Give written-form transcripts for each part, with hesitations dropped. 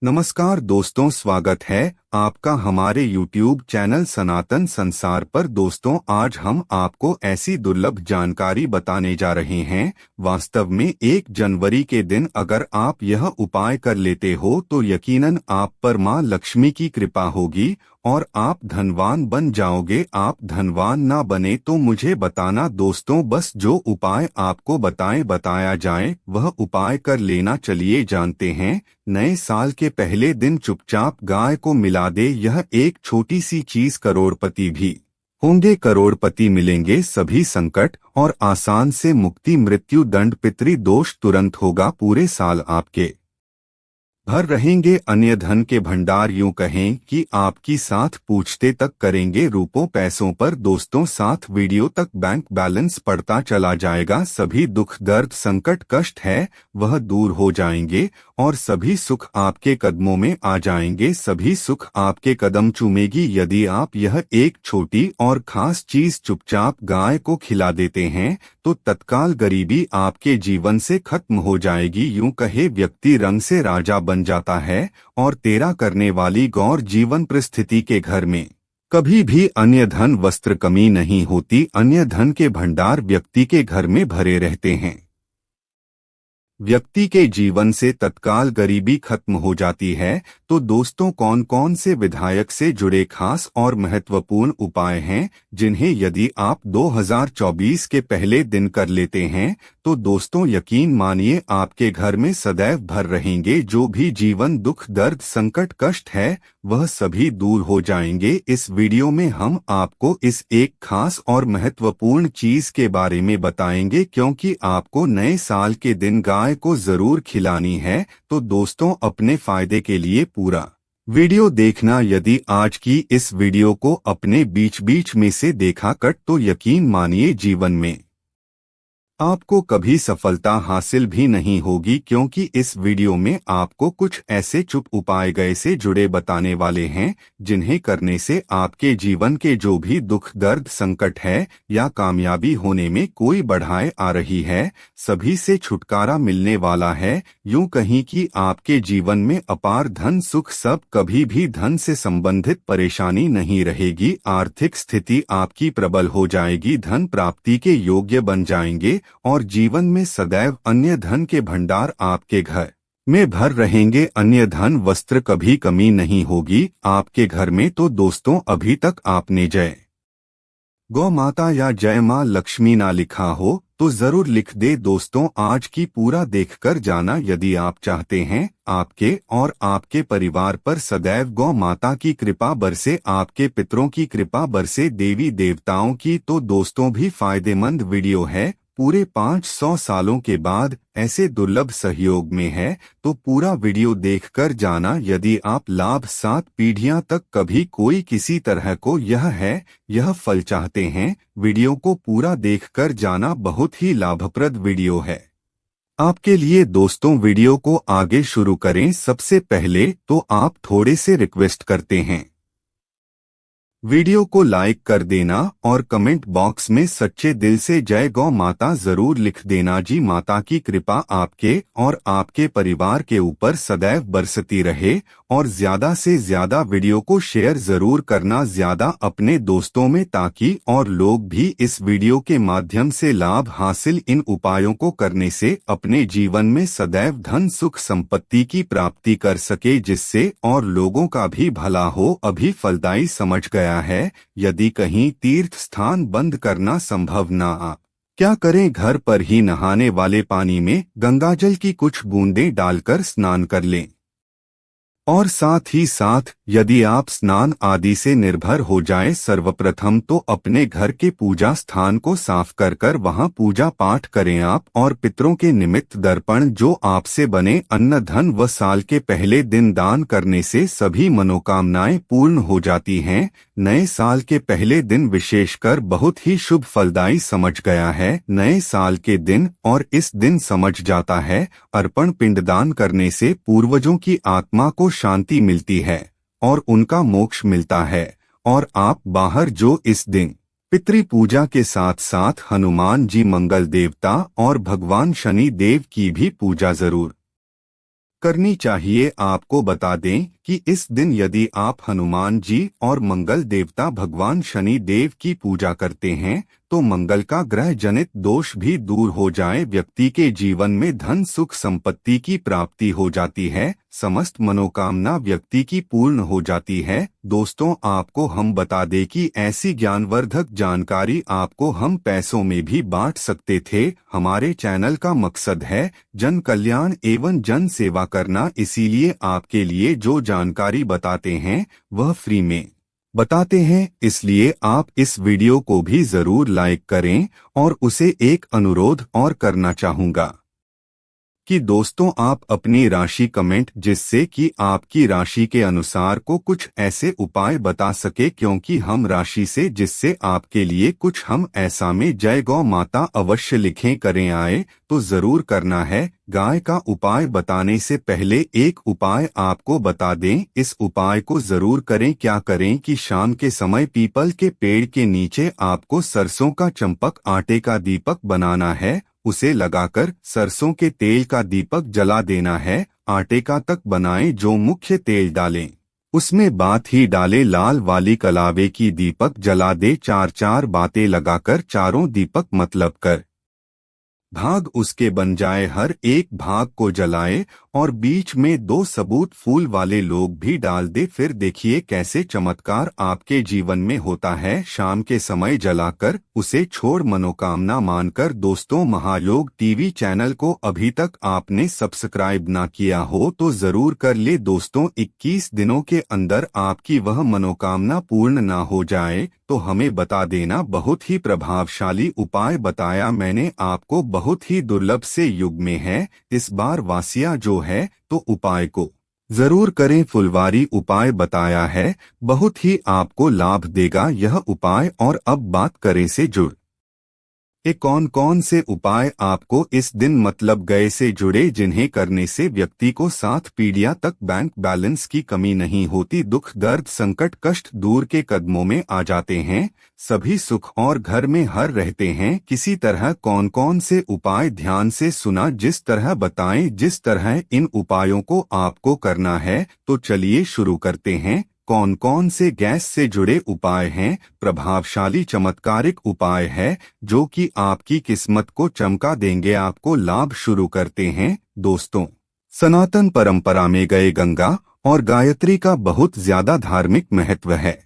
नमस्कार दोस्तों, स्वागत है आपका हमारे YouTube चैनल सनातन संसार पर। दोस्तों, आज हम आपको ऐसी दुर्लभ जानकारी बताने जा रहे हैं। वास्तव में 1 जनवरी के दिन अगर आप यह उपाय कर लेते हो तो यकीनन आप पर मां लक्ष्मी की कृपा होगी और आप धनवान बन जाओगे। आप धनवान ना बने तो मुझे बताना दोस्तों, बस जो उपाय आपको बताया जाए वह उपाय कर लेना। चलिए जानते हैं। नए साल के पहले दिन चुपचाप गाय को मिला दे। यह एक छोटी सी चीज करोड़पति भी होंगे, करोड़पति मिलेंगे। सभी संकट और आसान से मुक्ति, मृत्यु दंड, पितृ दोष तुरंत होगा। पूरे साल आपके भर रहेंगे अन्य धन के भंडार। यूं कहें कि आपकी साथ पूछते तक करेंगे रूपों पैसों पर। दोस्तों, साथ वीडियो तक बैंक बैलेंस बढ़ता चला जाएगा। सभी दुख दर्द संकट कष्ट है वह दूर हो जाएंगे और सभी सुख आपके कदमों में आ जाएंगे। सभी सुख आपके कदम चूमेगी यदि आप यह एक छोटी और खास चीज चुपचाप गाय को खिला देते हैं तो तत्काल गरीबी आपके जीवन से खत्म हो जाएगी। यूं कहे व्यक्ति रंग से राजा बन जाता है और तेरा करने वाली गौर जीवन परिस्थिति के घर में कभी भी अन्य धन वस्त्र कमी नहीं होती। अन्य धन के भंडार व्यक्ति के घर में भरे रहते हैं। व्यक्ति के जीवन से तत्काल गरीबी खत्म हो जाती है। तो दोस्तों, कौन कौन से विधायक से जुड़े खास और महत्वपूर्ण उपाय हैं जिन्हें यदि आप 2024 के पहले दिन कर लेते हैं तो दोस्तों यकीन मानिए आपके घर में सदैव भर रहेंगे। जो भी जीवन दुख दर्द संकट कष्ट है वह सभी दूर हो जाएंगे। इस वीडियो में हम आपको इस एक खास और महत्वपूर्ण चीज के बारे में बताएंगे क्योंकि आपको नए साल के दिन गाय को जरूर खिलानी है। तो दोस्तों, अपने फायदे के लिए पूरा वीडियो देखना। यदि आज की इस वीडियो को अपने बीच बीच में से देखा कट तो यकीन मानिए जीवन में आपको कभी सफलता हासिल भी नहीं होगी क्योंकि इस वीडियो में आपको कुछ ऐसे चुप उपाय गए से जुड़े बताने वाले हैं जिन्हें करने से आपके जीवन के जो भी दुख दर्द संकट है या कामयाबी होने में कोई बढ़ाए आ रही है सभी से छुटकारा मिलने वाला है। यूं कहीं कि आपके जीवन में अपार धन सुख, सब कभी भी धन से संबंधित परेशानी नहीं रहेगी। आर्थिक स्थिति आपकी प्रबल हो जाएगी, धन प्राप्ति के योग्य बन जाएंगे और जीवन में सदैव अन्य धन के भंडार आपके घर में भर रहेंगे। अन्य धन वस्त्र कभी कमी नहीं होगी आपके घर में। तो दोस्तों, अभी तक आपने जय गौ माता या जय मां लक्ष्मी ना लिखा हो तो जरूर लिख दे। दोस्तों, आज की पूरा देखकर जाना। यदि आप चाहते हैं आपके और आपके परिवार पर सदैव गौ माता की कृपा बरसे, आपके पितरों की कृपा बरसे, देवी देवताओं की, तो दोस्तों भी फायदेमंद वीडियो है। पूरे 500 सालों के बाद ऐसे दुर्लभ सहयोग में है तो पूरा वीडियो देखकर जाना। यदि आप लाभ 7 पीढ़ियां तक कभी कोई किसी तरह को यह फल चाहते हैं, वीडियो को पूरा देखकर जाना। बहुत ही लाभप्रद वीडियो है आपके लिए। दोस्तों, वीडियो को आगे शुरू करें सबसे पहले तो आप थोड़े से रिक्वेस्ट करते हैं वीडियो को लाइक कर देना और कमेंट बॉक्स में सच्चे दिल से जय गौ माता जरूर लिख देना जी। माता की कृपा आपके और आपके परिवार के ऊपर सदैव बरसती रहे और ज्यादा से ज्यादा वीडियो को शेयर जरूर करना, ज्यादा अपने दोस्तों में, ताकि और लोग भी इस वीडियो के माध्यम से लाभ हासिल इन उपायों को करने से अपने जीवन में सदैव धन सुख संपत्ति की प्राप्ति कर सके, जिससे और लोगों का भी भला हो। अभी फलदायी समझ गया है। यदि कहीं तीर्थ स्थान बंद करना संभव ना आप क्या करें, घर पर ही नहाने वाले पानी में गंगाजल की कुछ बूंदें डालकर स्नान कर लें। और साथ ही साथ यदि आप स्नान आदि से निर्भर हो जाएं, सर्वप्रथम तो अपने घर के पूजा स्थान को साफ कर वहां पूजा पाठ करें आप और पितरों के निमित्त दर्पण जो आपसे बने अन्न धन व साल के पहले दिन दान करने से सभी मनोकामनाएं पूर्ण हो जाती हैं। नए साल के पहले दिन विशेषकर बहुत ही शुभ फलदायी समझ गया है। नए साल के दिन और इस दिन समझ जाता है अर्पण पिंडदान करने से पूर्वजों की आत्मा को शांति मिलती है और उनका मोक्ष मिलता है। और आप बाहर जो इस दिन पितृ पूजा के साथ साथ हनुमान जी, मंगल देवता और भगवान शनि देव की भी पूजा जरूर करनी चाहिए। आपको बता दें कि इस दिन यदि आप हनुमान जी और मंगल देवता भगवान शनि देव की पूजा करते हैं तो मंगल का ग्रह जनित दोष भी दूर हो जाए, व्यक्ति के जीवन में धन सुख संपत्ति की प्राप्ति हो जाती है, समस्त मनोकामना व्यक्ति की पूर्ण हो जाती है। दोस्तों, आपको हम बता दें कि ऐसी ज्ञानवर्धक जानकारी आपको हम पैसों में भी बांट सकते थे। हमारे चैनल का मकसद है जन कल्याण एवं जन सेवा करना, इसीलिए आपके लिए जो जानकारी बताते हैं वह फ्री में बताते हैं। इसलिए आप इस वीडियो को भी जरूर लाइक करें और उसे एक अनुरोध और करना चाहूँगा कि दोस्तों आप अपनी राशि कमेंट, जिससे कि आपकी राशि के अनुसार को कुछ ऐसे उपाय बता सके, क्योंकि हम राशि से जिससे आपके लिए कुछ हम ऐसा में जय गौ माता अवश्य लिखें करें आए तो जरूर करना है। गाय का उपाय बताने से पहले एक उपाय आपको बता दें, इस उपाय को जरूर करें। क्या करें कि शाम के समय पीपल के पेड़ के नीचे आपको सरसों का चंपक आटे का दीपक बनाना है, उसे लगाकर सरसों के तेल का दीपक जला देना है। आटे का तक बनाएं, जो मुख्य तेल डालें उसमें बात ही डाले, लाल वाली कलावे की दीपक जला दे। चार चार बातें लगाकर चारों दीपक मतलब कर भाग उसके बन जाए, हर एक भाग को जलाए और बीच में 2 सबूत फूल वाले लोग भी डाल दे। फिर देखिए कैसे चमत्कार आपके जीवन में होता है। शाम के समय जलाकर उसे छोड़ मनोकामना मानकर। दोस्तों, महायोग टीवी चैनल को अभी तक आपने सब्सक्राइब ना किया हो तो जरूर कर ले। दोस्तों, 21 दिनों के अंदर आपकी वह मनोकामना पूर्ण ना हो जाए तो हमें बता देना। बहुत ही प्रभावशाली उपाय बताया मैंने आपको, बहुत ही दुर्लभ से युग में है इस बार वासिया जो है, तो उपाय को जरूर करें। फुलवारी उपाय बताया है, बहुत ही आपको लाभ देगा यह उपाय। और अब बात करें से जुड़ कौन कौन से उपाय आपको इस दिन मतलब गए से जुड़े, जिन्हें करने से व्यक्ति को 7 पीढ़ियां तक बैंक बैलेंस की कमी नहीं होती, दुख दर्द संकट कष्ट दूर के कदमों में आ जाते हैं, सभी सुख और घर में हर रहते हैं। किसी तरह कौन कौन से उपाय ध्यान से सुना, जिस तरह बताएं जिस तरह इन उपायों को आपको करना है। तो चलिए शुरू करते हैं। कौन कौन से गैस से जुड़े उपाय हैं? प्रभावशाली चमत्कारिक उपाय है जो कि आपकी किस्मत को चमका देंगे, आपको लाभ। शुरू करते हैं। दोस्तों, सनातन परंपरा में गए गंगा और गायत्री का बहुत ज्यादा धार्मिक महत्व है।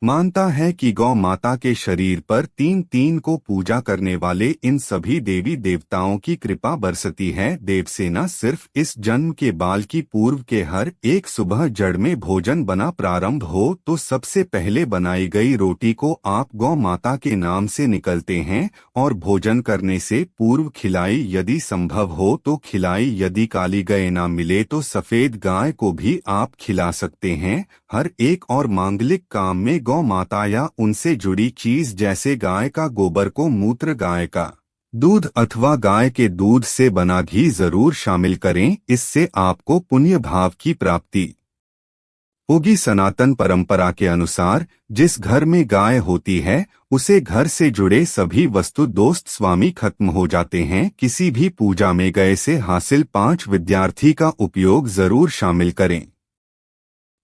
मानता है कि गौ माता के शरीर पर 3 को पूजा करने वाले इन सभी देवी देवताओं की कृपा बरसती है। देवसेना सिर्फ इस जन्म के बाल की पूर्व के हर एक सुबह जड़ में भोजन बना प्रारंभ हो तो सबसे पहले बनाई गई रोटी को आप गौ माता के नाम से निकलते हैं और भोजन करने से पूर्व खिलाई, यदि संभव हो तो खिलाई, यदि काली गाय ना मिले तो सफेद गाय को भी आप खिला सकते हैं। हर एक और मांगलिक काम में गौ माता या उनसे जुड़ी चीज जैसे गाय का गोबर को मूत्र, गाय का दूध अथवा गाय के दूध से बना घी जरूर शामिल करें, इससे आपको पुण्य भाव की प्राप्ति होगी। सनातन परंपरा के अनुसार जिस घर में गाय होती है उसे घर से जुड़े सभी वस्तु दोस्त स्वामी खत्म हो जाते हैं। किसी भी पूजा में गए से हासिल 5 विद्यार्थी का उपयोग जरूर शामिल करें,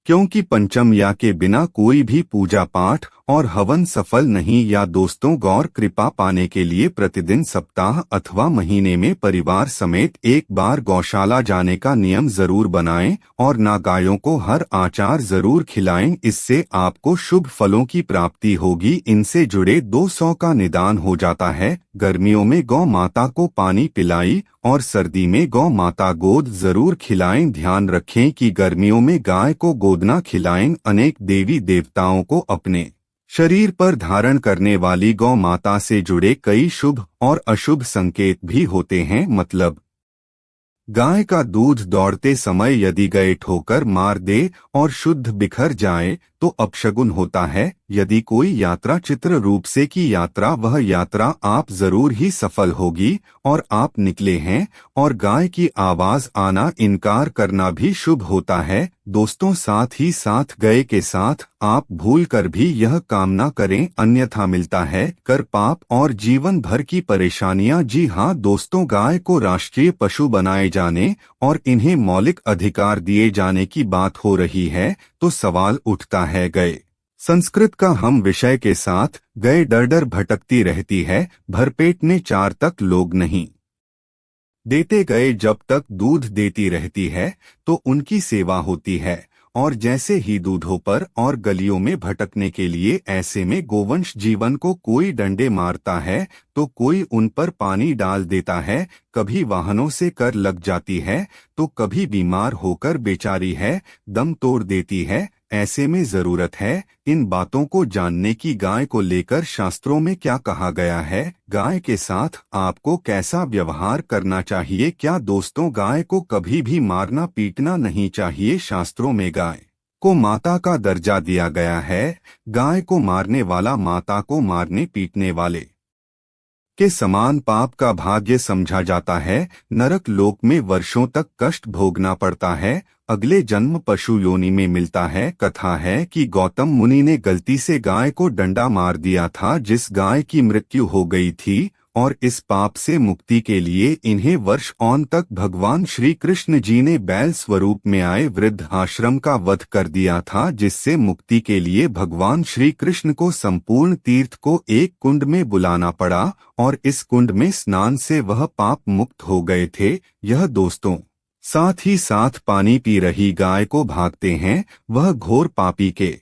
क्योंकि पंचम या के बिना कोई भी पूजा पाठ और हवन सफल नहीं। या दोस्तों, गौर कृपा पाने के लिए प्रतिदिन सप्ताह अथवा महीने में परिवार समेत एक बार गौशाला जाने का नियम जरूर बनाएं और ना गायों को हर आचार जरूर खिलाएं, इससे आपको शुभ फलों की प्राप्ति होगी। इनसे जुड़े 200 का निदान हो जाता है। गर्मियों में गौ माता को पानी पिलाई और सर्दी में गौ माता गोद जरूर खिलाएं। ध्यान रखें कि गर्मियों में गाय को गोदना खिलाएं। अनेक देवी देवताओं को अपने शरीर पर धारण करने वाली गौ माता से जुड़े कई शुभ और अशुभ संकेत भी होते हैं। मतलब गाय का दूध दौड़ते समय यदि गाय ठोकर मार दे और शुद्ध बिखर जाए तो अपशगुन होता है। यदि कोई यात्रा चित्र रूप से की यात्रा, वह यात्रा आप जरूर ही सफल होगी और आप निकले हैं। और गाय की आवाज आना इनकार करना भी शुभ होता है। दोस्तों साथ ही साथ गाय के साथ आप भूल कर भी यह कामना करें, अन्यथा मिलता है कर पाप और जीवन भर की परेशानियां। जी हाँ दोस्तों, गाय को राष्ट्रीय पशु बनाए जाने और इन्हें मौलिक अधिकार दिए जाने की बात हो रही है तो सवाल उठता है, गाय संस्कृत का हम विषय के साथ गाय डर डर भटकती रहती है, भरपेटने 4 तक लोग नहीं देते। गए जब तक दूध देती रहती है तो उनकी सेवा होती है, और जैसे ही दूधों पर और गलियों में भटकने के लिए ऐसे में गोवंश जीवन को कोई डंडे मारता है तो कोई उन पर पानी डाल देता है, कभी वाहनों से कर लग जाती है तो कभी बीमार होकर बेचारी है दम तोड़ देती है। ऐसे में जरूरत है इन बातों को जानने की, गाय को लेकर शास्त्रों में क्या कहा गया है, गाय के साथ आपको कैसा व्यवहार करना चाहिए। क्या दोस्तों, गाय को कभी भी मारना पीटना नहीं चाहिए। शास्त्रों में गाय को माता का दर्जा दिया गया है। गाय को मारने वाला माता को मारने पीटने वाले के समान पाप का भाग्य समझा जाता है। नरक लोक में वर्षों तक कष्ट भोगना पड़ता है, अगले जन्म पशु योनि में मिलता है। कथा है कि गौतम मुनि ने गलती से गाय को डंडा मार दिया था, जिस गाय की मृत्यु हो गई थी, और इस पाप से मुक्ति के लिए इन्हें वर्ष औन तक भगवान श्री कृष्ण जी ने बैल स्वरूप में आए वृद्ध आश्रम का वध कर दिया था, जिससे मुक्ति के लिए भगवान श्री कृष्ण को संपूर्ण तीर्थ को एक कुंड में बुलाना पड़ा, और इस कुंड में स्नान से वह पाप मुक्त हो गए थे। यह दोस्तों साथ ही साथ पानी पी रही गाय को भागते हैं, वह घोर पापी के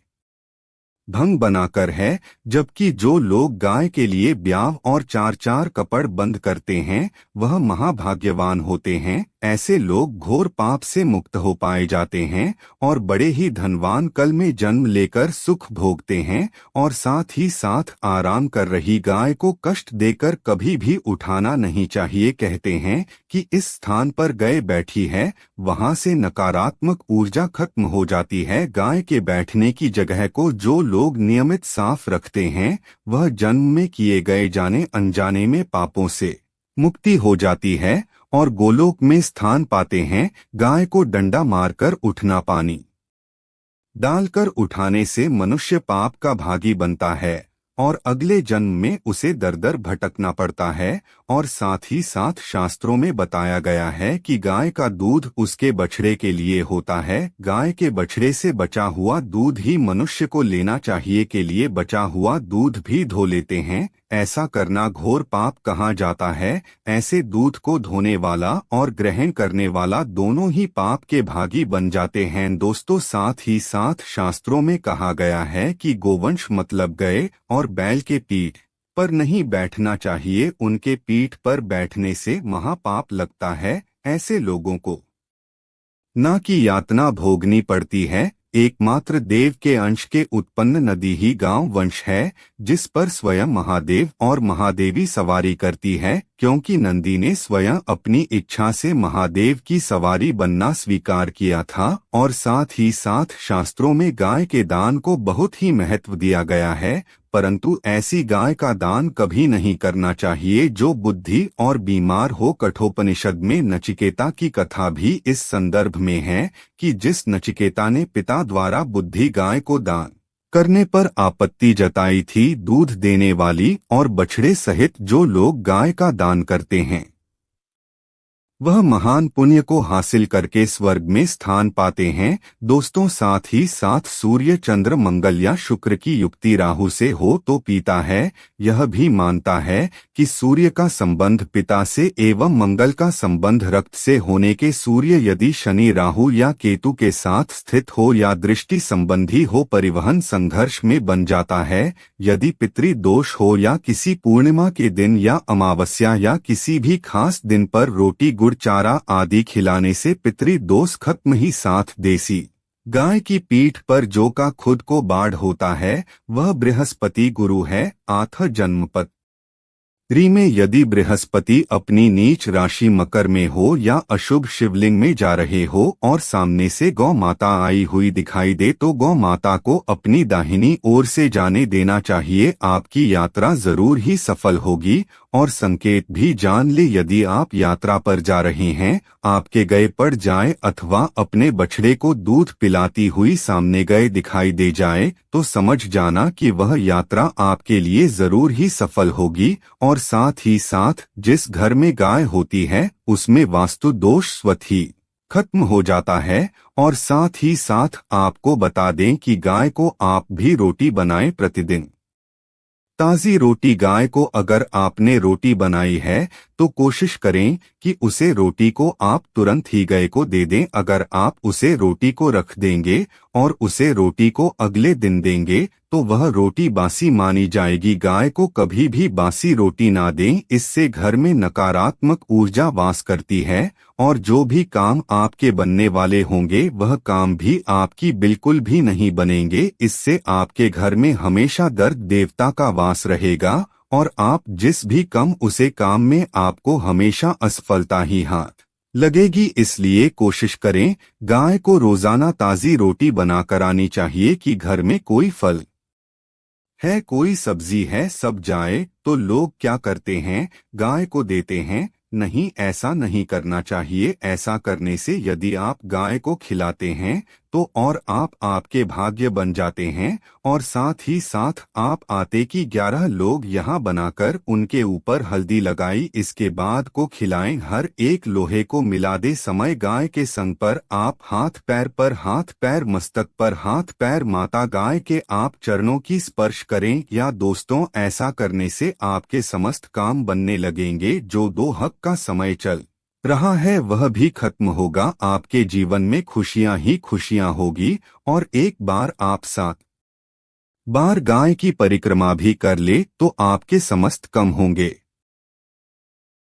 भंग बनाकर है, जबकि जो लोग गाय के लिए ब्याह और 4-4 कपड़ बंद करते हैं वह महाभाग्यवान होते हैं। ऐसे लोग घोर पाप से मुक्त हो पाए जाते हैं और बड़े ही धनवान कल में जन्म लेकर सुख भोगते हैं। और साथ ही साथ आराम कर रही गाय को कष्ट देकर कभी भी उठाना नहीं चाहिए। कहते हैं कि इस स्थान पर गाय बैठी है, वहां से नकारात्मक ऊर्जा खत्म हो जाती है। गाय के बैठने की जगह को जो लोग नियमित साफ रखते हैं वह जन्म में किए गए जाने अनजाने में पापों से मुक्ति हो जाती है और गोलोक में स्थान पाते हैं। गाय को डंडा मारकर उठना, पानी डालकर उठाने से मनुष्य पाप का भागी बनता है और अगले जन्म में उसे दर दर भटकना पड़ता है। और साथ ही साथ शास्त्रों में बताया गया है कि गाय का दूध उसके बछड़े के लिए होता है। गाय के बछड़े से बचा हुआ दूध ही मनुष्य को लेना चाहिए, के लिए बचा हुआ दूध भी धो लेते हैं। ऐसा करना घोर पाप कहा जाता है। ऐसे दूध को धोने वाला और ग्रहण करने वाला दोनों ही पाप के भागी बन जाते हैं। दोस्तों साथ ही साथ शास्त्रों में कहा गया है कि गोवंश मतलब गाय और बैल के पीठ पर नहीं बैठना चाहिए, उनके पीठ पर बैठने से महापाप लगता है। ऐसे लोगों को ना की यातना भोगनी पड़ती है। एकमात्र देव के अंश के उत्पन्न नदी ही गांव वंश है, जिस पर स्वयं महादेव और महादेवी सवारी करती है, क्योंकि नंदी ने स्वयं अपनी इच्छा से महादेव की सवारी बनना स्वीकार किया था। और साथ ही साथ शास्त्रों में गाय के दान को बहुत ही महत्व दिया गया है, परंतु ऐसी गाय का दान कभी नहीं करना चाहिए जो बुद्धि और बीमार हो। कठोपनिषद में नचिकेता की कथा भी इस संदर्भ में है कि जिस नचिकेता ने पिता द्वारा बुद्धि गाय को दान करने पर आपत्ति जताई थी, दूध देने वाली और बछड़े सहित जो लोग गाय का दान करते हैं वह महान पुण्य को हासिल करके स्वर्ग में स्थान पाते हैं। दोस्तों साथ ही साथ सूर्य चंद्र मंगल या शुक्र की युक्ति राहु से हो तो पिता है यह भी मानता है कि सूर्य का संबंध पिता से एवं मंगल का संबंध रक्त से होने के सूर्य यदि शनि राहु या केतु के साथ स्थित हो या दृष्टि संबंधी हो परिवहन संघर्ष में बन जाता है। यदि पितृ दोष हो या किसी पूर्णिमा के दिन या अमावस्या या किसी भी खास दिन पर रोटी गुड़ चारा आदि खिलाने से पितृ दोष खत्म ही। साथ देसी गाय की पीठ पर जो का खुद को बाढ़ होता है वह बृहस्पति गुरु है। आठ जन्मपत री में यदि बृहस्पति अपनी नीच राशि मकर में हो या अशुभ शिवलिंग में जा रहे हो और सामने से गौ माता आई हुई दिखाई दे तो गौ माता को अपनी दाहिनी ओर से जाने देना चाहिए। आपकी यात्रा जरूर ही सफल होगी और संकेत भी जान ले। यदि आप यात्रा पर जा रहे हैं, आपके गए पड़ जाए अथवा अपने बछड़े को दूध पिलाती हुई सामने गए दिखाई दे जाए, तो समझ जाना कि वह यात्रा आपके लिए जरूर ही सफल होगी। और साथ ही साथ जिस घर में गाय होती है उसमें वास्तु दोष स्वतः ही खत्म हो जाता है। और साथ ही साथ आपको बता दें कि गाय को आप भी रोटी बनाएं प्रतिदिन। ताज़ी रोटी गाय को अगर आपने रोटी बनाई है तो कोशिश करें कि उसे रोटी को आप तुरंत ही गाय को दे दें। अगर आप उसे रोटी को रख देंगे और उसे रोटी को अगले दिन देंगे तो वह रोटी बासी मानी जाएगी। गाय को कभी भी बासी रोटी ना दें, इससे घर में नकारात्मक ऊर्जा वास करती है और जो भी काम आपके बनने वाले होंगे वह काम भी आपकी बिल्कुल भी नहीं बनेंगे। इससे आपके घर में हमेशा दर्द देवता का वास रहेगा और आप जिस भी उसे काम में आपको हमेशा असफलता ही हाथ लगेगी। इसलिए कोशिश करें गाय को रोजाना ताज़ी रोटी बनाकर आनी चाहिए कि घर में कोई फल है, कोई सब्जी है, सब जाए तो लोग क्या करते हैं, गाय को देते हैं। नहीं, ऐसा नहीं करना चाहिए। ऐसा करने से यदि आप गाय को खिलाते हैं तो और आप आपके भाग्य बन जाते हैं। और साथ ही साथ आप आते कि 11 लोग यहाँ बनाकर उनके ऊपर हल्दी लगाई, इसके बाद को खिलाएं। हर एक लोहे को मिला दे समय गाय के संग पर आप हाथ पैर मस्तक पर हाथ पैर माता गाय के आप चरणों की स्पर्श करें। या दोस्तों, ऐसा करने से आपके समस्त काम बनने लगेंगे। जो दो हक का समय चल रहा है वह भी खत्म होगा। आपके जीवन में खुशियां ही खुशियां होगी। और एक बार आप 7 बार गाय की परिक्रमा भी कर ले तो आपके समस्त कम होंगे।